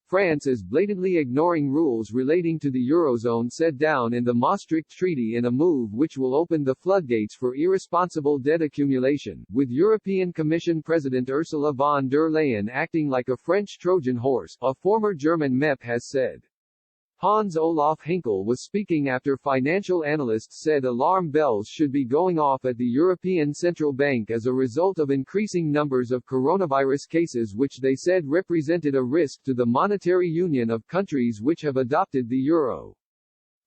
France is blatantly ignoring rules relating to the Eurozone set down in the Maastricht Treaty in a move which will open the floodgates for irresponsible debt accumulation, with European Commission President Ursula von der Leyen acting like a French Trojan horse, a former German MEP has said. Hans-Olaf Henkel was speaking after financial analysts said alarm bells should be going off at the European Central Bank as a result of increasing numbers of coronavirus cases which they said represented a risk to the monetary union of countries which have adopted the euro.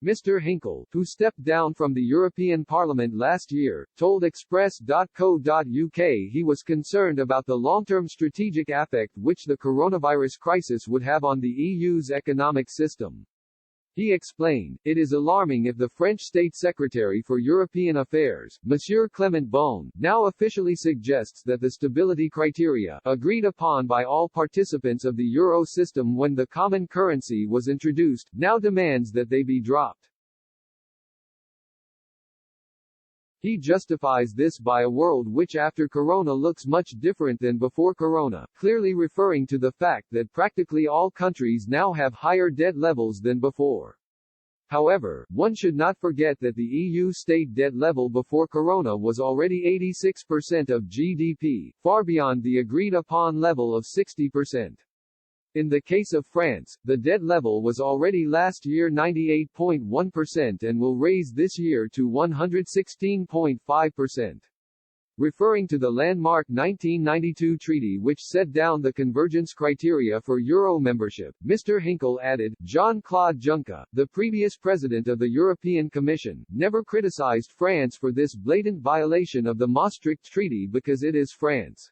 Mr. Henkel, who stepped down from the European Parliament last year, told Express.co.uk he was concerned about the long-term strategic effect which the coronavirus crisis would have on the EU's economic system. He explained, "It is alarming if the French State Secretary for European Affairs, Monsieur Clement Beaune, now officially suggests that the stability criteria, agreed upon by all participants of the euro system when the common currency was introduced, now demands that they be dropped." He justifies this by a world which after Corona looks much different than before Corona, clearly referring to the fact that practically all countries now have higher debt levels than before. However, one should not forget that the EU state debt level before Corona was already 86% of GDP, far beyond the agreed-upon level of 60%. In the case of France, the debt level was already last year 98.1% and will raise this year to 116.5%. Referring to the landmark 1992 treaty which set down the convergence criteria for euro membership, Mr. Henkel added, Jean-Claude Juncker, the previous president of the European Commission, never criticized France for this blatant violation of the Maastricht Treaty because it is France.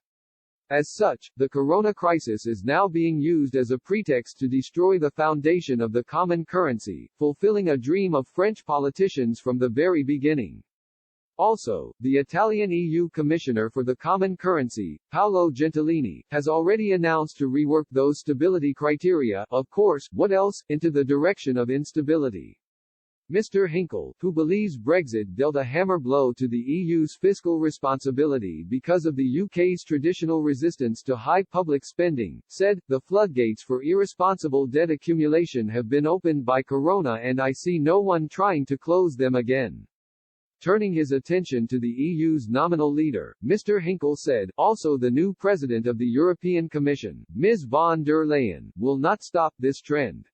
As such, the corona crisis is now being used as a pretext to destroy the foundation of the common currency, fulfilling a dream of French politicians from the very beginning. Also, the Italian EU Commissioner for the Common Currency, Paolo Gentiloni, has already announced to rework those stability criteria, of course, what else, into the direction of instability. Mr. Henkel, who believes Brexit dealt a hammer blow to the EU's fiscal responsibility because of the UK's traditional resistance to high public spending, said, "The floodgates for irresponsible debt accumulation have been opened by Corona and I see no one trying to close them again." Turning his attention to the EU's nominal leader, Mr. Henkel said, "Also the new president of the European Commission, Ms. von der Leyen, will not stop this trend.